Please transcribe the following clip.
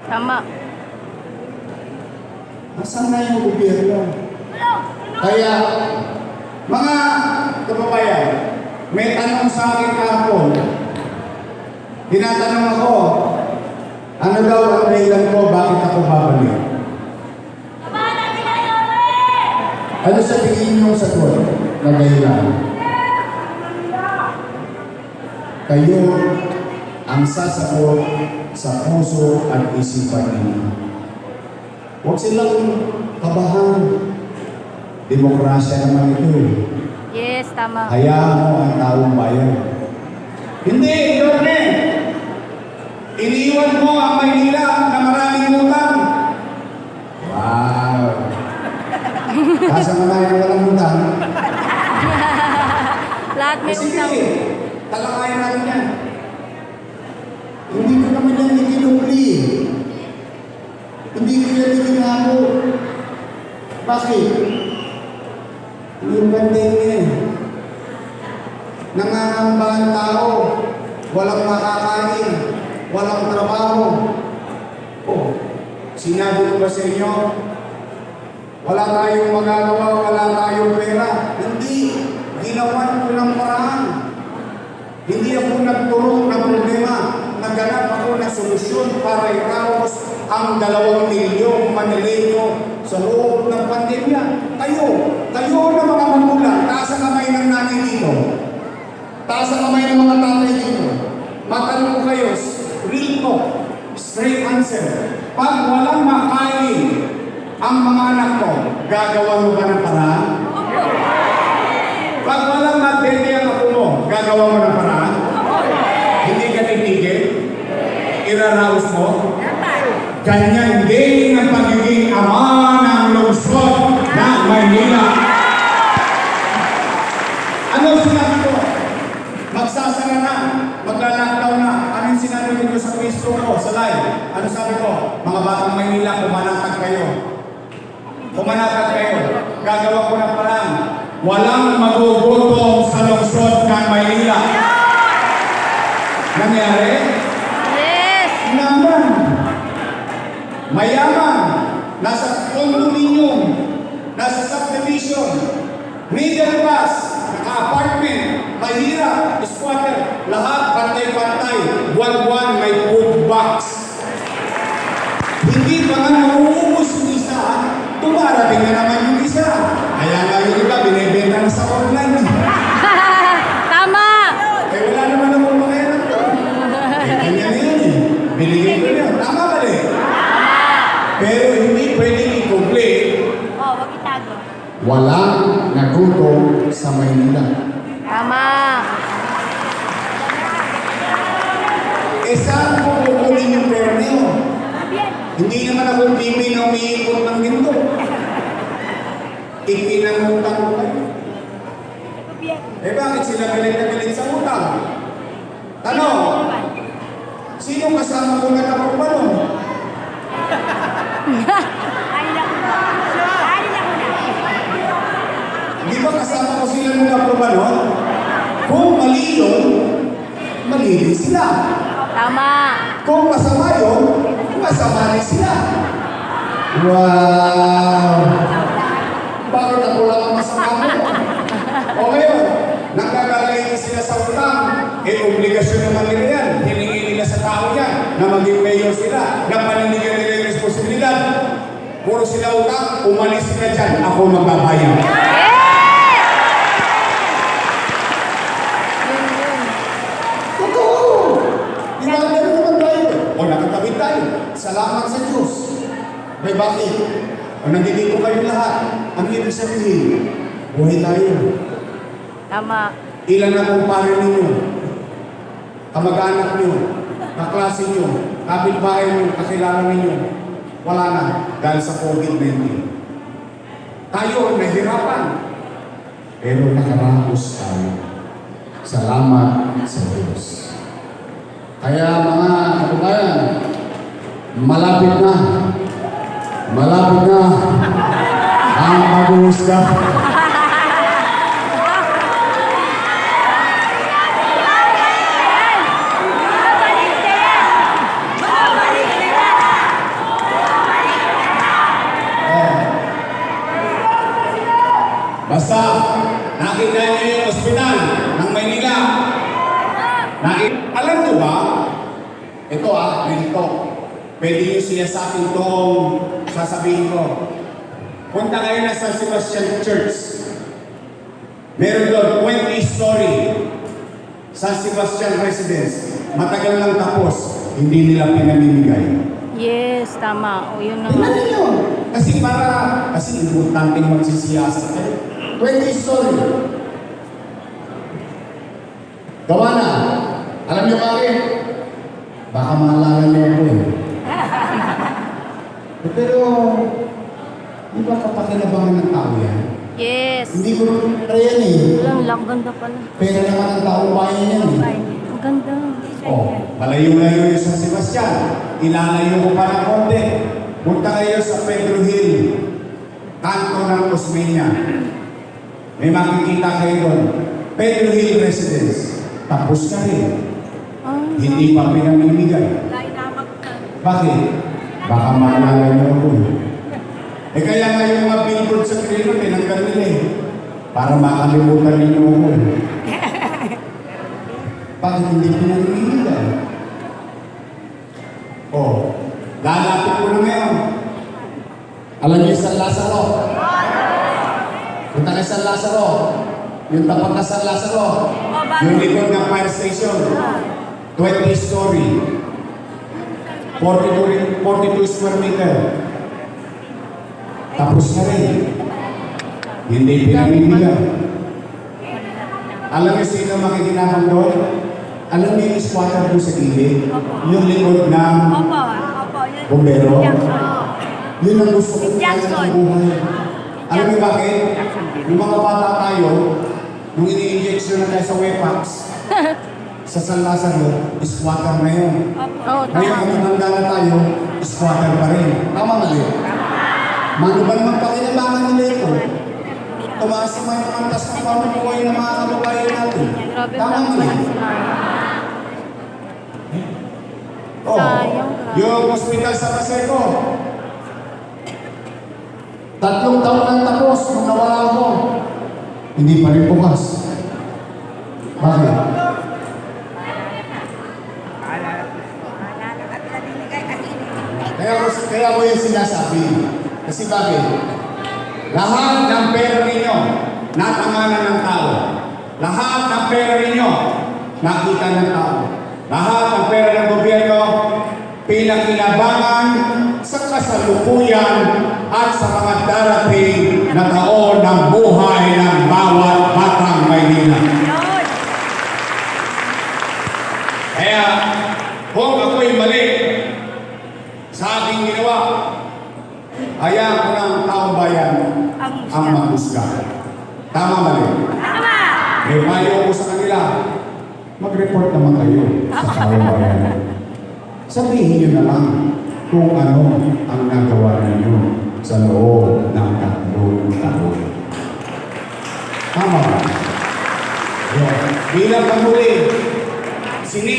Tama. Nasaan na yung gobyerno? Kaya, mga kababayan, may tanong sa akin kahapon. Tinatanong ako, ano daw ang dahilan ko, bakit ako babalik? Ano sa tingin niyo sa sagot na dahilan? Kayo ang sasagot sa puso at isipan ninyo. Huwag silang kabahan. Demokrasya naman ito eh. Yes, tama. Hayaan mo ang taong bayan. Hindi, Yorme! Iniwan mo ang Maynila na maraming utang. Wow! Kasa marami na walang utang. Lahat may Sige, utang. talakayan natin yan. Hindi ko naman yan ikinupli. Hindi ko yan ikinabo. Bakit? Yung pandemya eh. Nangangamba ang tao. Walang makakain. Walang trabaho. Oh, sinabi ko ba sa inyo? Wala tayong magagawa, wala tayong pera. Hindi. Ginawan ko ng paraan. Hindi ako nagturo ng problema. Naghanap ako ng solusyon para iraos ang 2 milyong Manileño sa loob ng pandemya. Kayo na mga magulang, taas ang kamay ng nanay dito. Taas ang kamay ng mga tatay dito. Matanong ko kayo, real talk, straight answer. Pag walang makain ang mga anak ko, gagawa mo ba ng paraan? Pag walang magdede ang ako mo, gagawa mo ng paraan? Hindi ka titigil? Iraraos mo? Ganyan din ang pagiging ama ng lungsod ng Maynila. Ano sinabi ko? Magsasara na, magla-lockdown na. Anong sinabi ko sa Facebook ko, sa live? Ano sabi ko? Mga batang Maynila, pumanatag kayo. Pumanatag kayo. Gagawa ko ng parang walang magugutom sa lungsod ng Maynila. Nangyari? Yes! Naman. Mayaman. Nasa condominium. Nasa subdivision. Middle class. Naka-apartment. Mahirap. Squatter. Lahat pantay-pantay. Buwan-buwan may food box. Hindi pa nga nauubos yung isa. Tumarating na naman yung isa. Kaya nga yung iba, binibenta na sa online. Tama! Eh wala naman akong makayanan to. Eh ganyan yun eh. Binigay ko yun. Tama ba rin? Pero hindi pwedeng i-complete. Oh, wag itago. Walang nagutom sa Maynila. Tama! Eh saan ko kukunin yung pera niyo? Hindi naman ako TV na umiikot ng ginto. Ikinangutang ko kayo. Eh bakit sila galit na galit sa utang? Tanong, sino kasama ko na kapagpano? Di ba kasama ko sila nung kapagpano? Kung mali yun, mali din sila. Tama! Kung masama yun, masama rin sila. Wow! Bakit ako lang ang masama mo? O ngayon, nagkakalayin sila sa utang, eh obligasyon naman nila yan. Hiningi nila sa tao yan, na maging mayor sila, na panindigan nila yung responsibilidad. Puro sila utang, umalis sila dyan, ako magbabayad. Totoo! Ginagano naman tayo. O nakatawid tayo. Salamat sa Diyos. May bakit? O nandito kayo lahat. Ang ibig sabihin, buhay tayo. Tama! Ilan na kumpare ninyo, kamag-anak nyo, kaklase nyo, kapitbahay nyo, kakilala ninyo, wala na dahil sa COVID-19. Tayo nahirapan, pero nakaraos tayo. Salamat sa Diyos. Kaya mga kababayan, malapit na ang pag-uusga. pwede nyo siya sa akin itong sasabihin ko. Punta kayo na San Sebastian Church. Meron doon 20 story. San Sebastian Residence. Matagal lang tapos. Hindi nila pinamimigay. Yes, tama. O, yun na nga. Tingnan ninyo. Kasi importanteng magsisiyasa kayo. 20 story. Gawa na. Alam nyo bakit? Baka maalala nyo ako eh. Pero, di ba kapakinabangan ng tao yan? Yes. Hindi ko rin yan eh. Walang lang, ganda pala. Pera naman ang tao bayan yan eh. Ang ganda. Oh, malayo-layo yung San Sebastian. Ilalayo ko pa ng konti. Punta kayo sa Pedro Hill. Kanto ng Osmeña. May makikita kayo doon. Pedro Hill Residence. Tapos ka rin. Hindi pa pinamimigay. Bakit? Baka maalala niyo ako eh. Kaya nga yung mga billboard sa Trino, tinanggal nila eh. Para makalimutan ninyo ako eh. Bakit hindi pinamimigay? Oh, lalapit ko na ngayon. Alam niyo yung San Lazaro? Punta kayo San Lazaro. Yung tapat na San Lazaro. Yung likod ng fire station. 20 story. 42 square meter. Tapos na rin. Hindi pinamimigay. Alam niyo sino makikinabang doon? Alam niyo yung squatter doon sa gilid? Yung likod ng bombero? Yun ang gusto ko ng buhay. Alam niyo bakit? Yung mga bata tayo, nung ini-injection na tayo sa Wepax, sa San Lazaro, squatter na yun. Oo, Ngayon, kung tama. matanda na tayo, squatter pa rin. Tama mali? Mano ba naman pakinabangan nila ito? Tumaas naman yung antas ng panubuhay ng mga kababayan natin. Grabe Tama lang mali? pala sila. Oh, Sayang. yung hospital sa Paseco. 3 taon lang tapos nung nawala ako. Hindi pa rin bukas. Bakit? Kaya ko yung sinasabi. Kasi bakit? Lahat ng pera ninyo, natanganan ng tao. Lahat ng pera ninyo, nakita ng tao. Lahat ng pera ng gobyerno, pinakinabangan sa kasalukuyan at sa mga darating na taon ng buhay ng bawat batang Maynila. Kaya, kung ako'y mali sa aking ginawa, hayaan ko ng taong bayan ang maghusga. Tama mali? Tama! May payo ko sa kanila, mag-report naman kayo sa taong bayan. Sabihin nyo na lang kung ano ang nagawa ninyo sa loob ng 3 taon. Tama ba? Bilang pamuli,